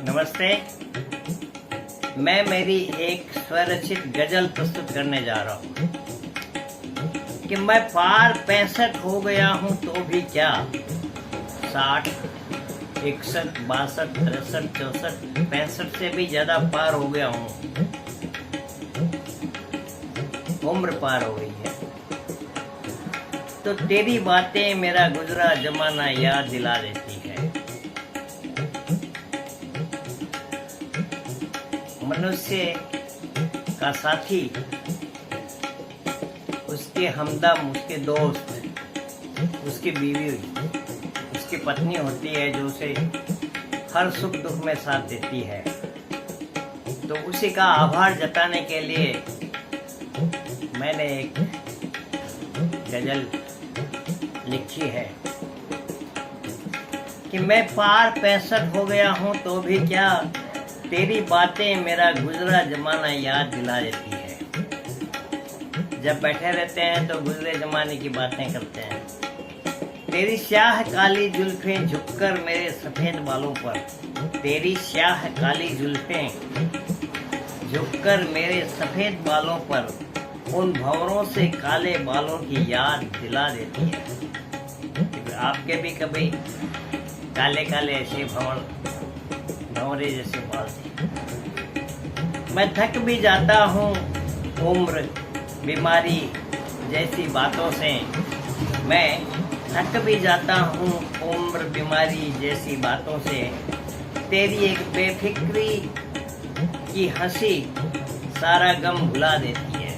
नमस्ते। मैं मेरी एक स्वरचित गजल प्रस्तुत करने जा रहा हूँ कि मैं पार 65 हो गया हूँ तो भी क्या, 60, 61, 62, 63, 64, 65 से भी ज्यादा पार हो गया हूँ। उम्र पार हो गई है तो तेरी बातें मेरा गुजरा जमाना याद दिला देती है। मनुष्य का साथी, उसके हमदम, उसके दोस्त, उसकी बीवी, उसकी पत्नी होती है जो उसे हर सुख दुख में साथ देती है। तो उसी का आभार जताने के लिए मैंने एक गजल लिखी है कि मैं पार 65 हो गया हूँ तो भी क्या, तेरी बातें मेरा गुजरा जमाना याद दिला देती है। जब बैठे रहते हैं तो गुजरे जमाने की बातें करते हैं। तेरी स्याह काली जुल्फें झुककर मेरे सफेद बालों पर, तेरी स्याह काली जुल्फें झुककर मेरे सफेद बालों पर, उन भंवरों से काले बालों की याद दिला देती है। आपके भी कभी काले काले ऐसे भंवरे जैसे बाल थे। मैं थक भी जाता हूँ उम्र बीमारी जैसी बातों से, मैं थक भी जाता हूँ उम्र बीमारी जैसी बातों से। तेरी एक बेफिक्री की हंसी सारा गम भुला देती है।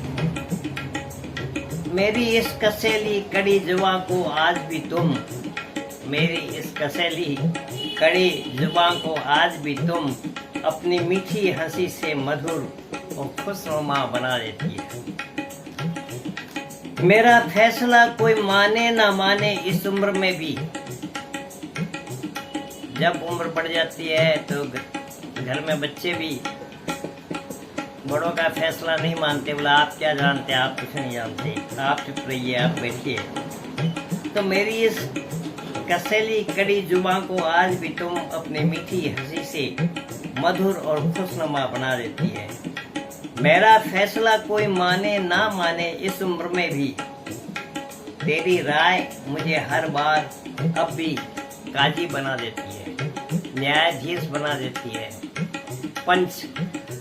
मेरी इस कसेली कड़ी जुबां को आज भी तुम, मेरी इस कसेली कड़ी जुबां को आज भी तुम अपनी मीठी हंसी से मधुर और खुशनुमा बना देती है। मेरा फैसला कोई माने ना माने इस उम्र में भी, जब उम्र बढ़ जाती है तो घर में बच्चे भी बड़ों का फैसला नहीं मानते। बोला आप क्या जानते, आप कुछ नहीं जानते, आप चुप रहिए, आप बैठिए। तो मेरी इस कसेली कड़ी जुबां को आज भी तुम अपनी मीठी हंसी से मधुर और खुशनुमा बना देती है। मेरा फैसला कोई माने ना माने इस उम्र में भी, तेरी राय मुझे हर बार अब भी काजी बना देती है, न्यायाधीश बना देती है,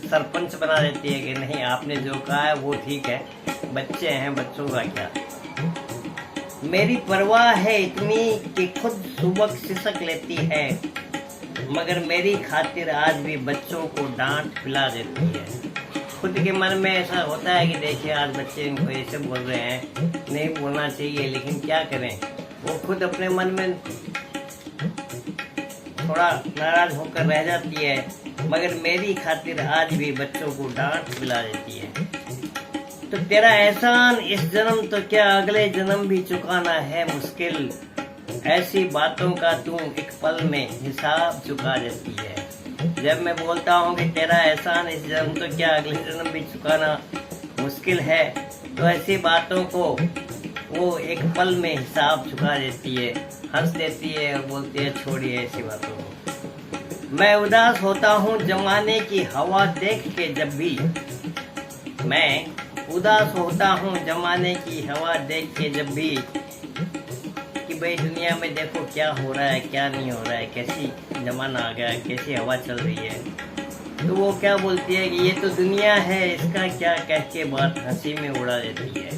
सरपंच बना देती है कि नहीं आपने जो कहा है वो ठीक है, बच्चे हैं बच्चों का क्या। मेरी परवाह है इतनी कि खुद सुबह सिसक लेती है, मगर मेरी खातिर आज भी बच्चों को डांट पिला देती है। खुद के मन में ऐसा होता है कि देखिए आज बच्चे इनको ऐसे बोल रहे हैं, नहीं बोलना चाहिए, लेकिन क्या करें, वो खुद अपने मन में थोड़ा नाराज होकर रह जाती है, मगर मेरी खातिर आज भी बच्चों को डांट पिला देती है। तो तेरा एहसान इस जन्म तो क्या अगले जन्म भी चुकाना है मुश्किल, ऐसी बातों का तू एक पल में हिसाब चुका देती है। जब मैं बोलता हूँ कि तेरा एहसान इस जन्म तो क्या अगले जन्म भी चुकाना मुश्किल है, तो ऐसी बातों को वो एक पल में हिसाब चुका देती है, हंस देती है और बोलती है छोड़िए ऐसी बातों को। मैं उदास होता हूँ जमाने की हवा देख के जब भी, मैं उदास होता हूँ जमाने की हवा देख के जब भी, कि भाई दुनिया में देखो क्या हो रहा है क्या नहीं हो रहा है, कैसी जमाना आ गया, कैसी हवा चल रही है। तो वो क्या बोलती है कि ये तो दुनिया है, इसका क्या कह के बात हंसी में उड़ा देती है।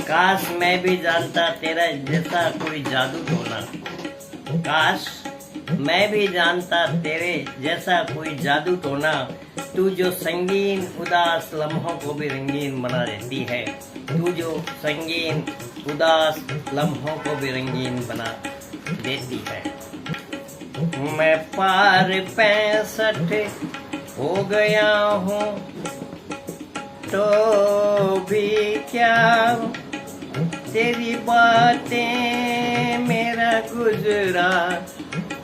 काश मैं भी जानता तेरा जैसा कोई जादू टोना, काश मैं भी जानता तेरे जैसा कोई जादू टोना, तू जो संगीन उदास लम्हों को भी रंगीन बना देती है, तू जो संगीन उदास लम्हों को भी रंगीन बना देती है। मैं पार 65 हो गया हूँ तो भी क्या, तेरी बातें मेरा गुजरा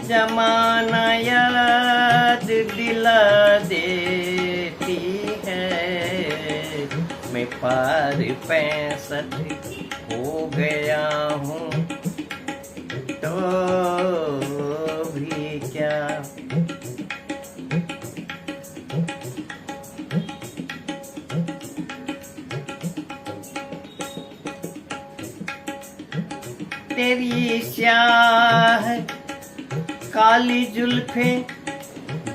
जमाना याद दिला देती है। मैं पार 65 हो गया हूँ तो भी क्या। तेरी स्याह काली जुल्फे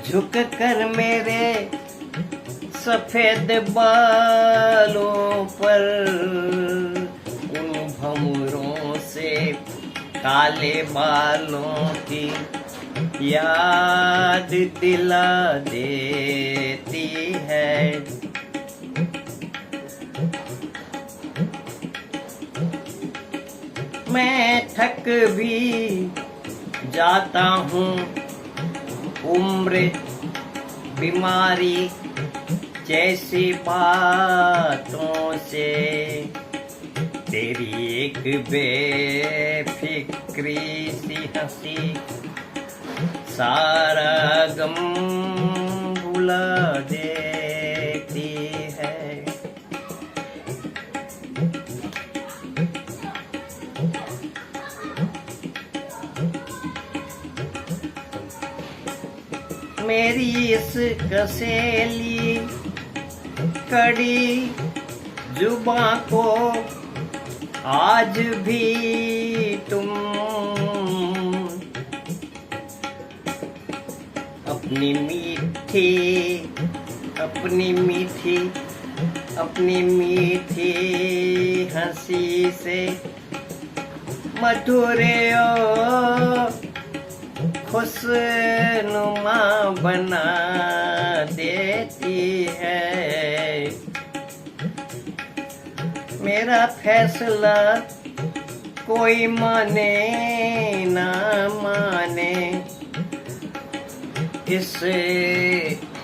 झुक कर मेरे सफेद बालों पर उन भंवरों से काले बालों की याद दिला देती है। मैं थक भी जाता हूँ उम्र बीमारी जैसी बातों से, तेरी एक बेफिक्री सी हंसी सारा गम भुला देती है। मेरी इस कसेली कड़ी जुबां को आज भी तुम अपनी मीठी हंसी से मधुर खुशनुमा बना देती है। मेरा फैसला कोई माने ना माने, इस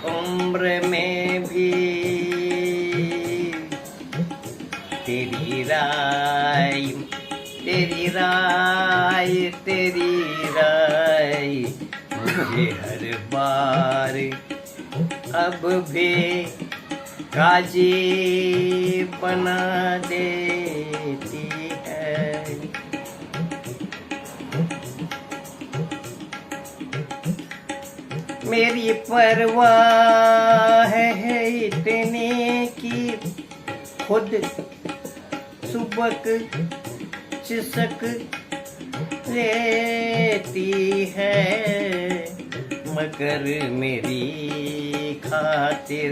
उम्र में भी तेरी राय मुझे हर बार अब भी काजी बना देती है। मेरी परवाह है इतनी कि खुद सुबक चिसक लेती है, मगर मेरी खातिर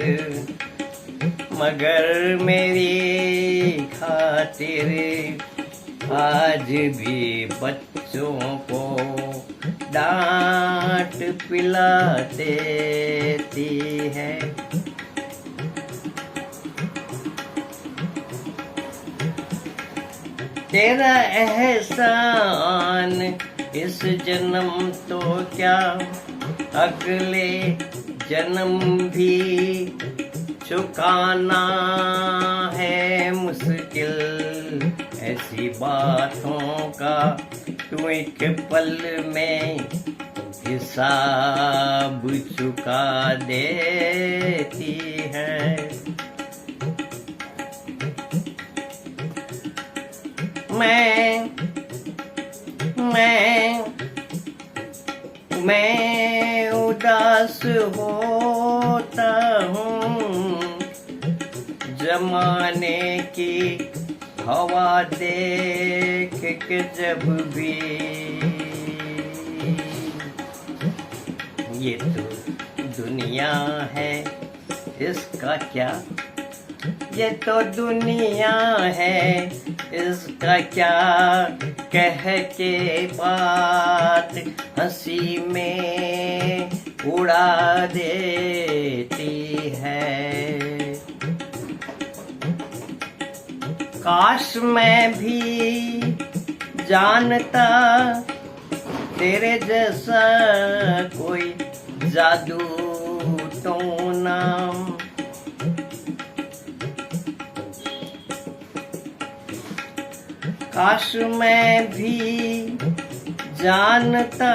आज भी बच्चों को डांट पिला देती है। तेरा एहसान इस जन्म तो क्या अगले जन्म भी चुकाना है मुश्किल। ऐसी बातों का तू एक पल में हिसाब चुका देती है। मैं उदास होता हूँ जमाने की हवा देख के जब भी। ये तो दुनिया है, इसका क्या, ये तो दुनिया है, इसका क्या कह के बात हंसी में उड़ा देती है। काश मैं भी जानता तेरे जैसा कोई जादू टोना, काश मैं भी जानता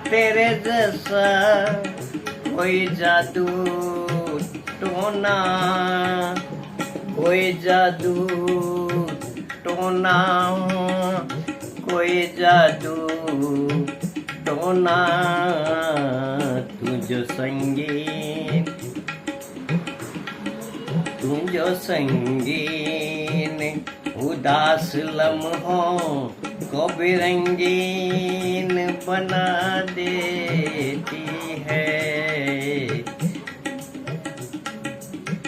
तेरे जैसा कोई जादू टोना, कोई जादू टोना, कोई जादू टोना। तू जो संगीन उदास लम्हों को भी रंगीन बना देती है।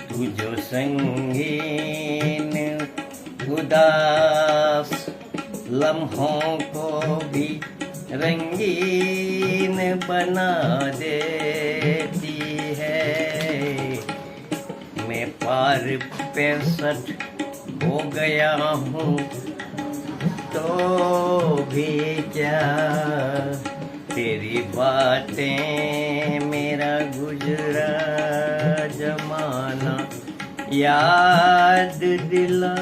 तू जो संगीन उदास लम्हों को भी रंगीन बना देती है। मैं पार 65 हो गया हूँ तो भी क्या तेरी बातें मेरा गुजरा जमाना याद दिला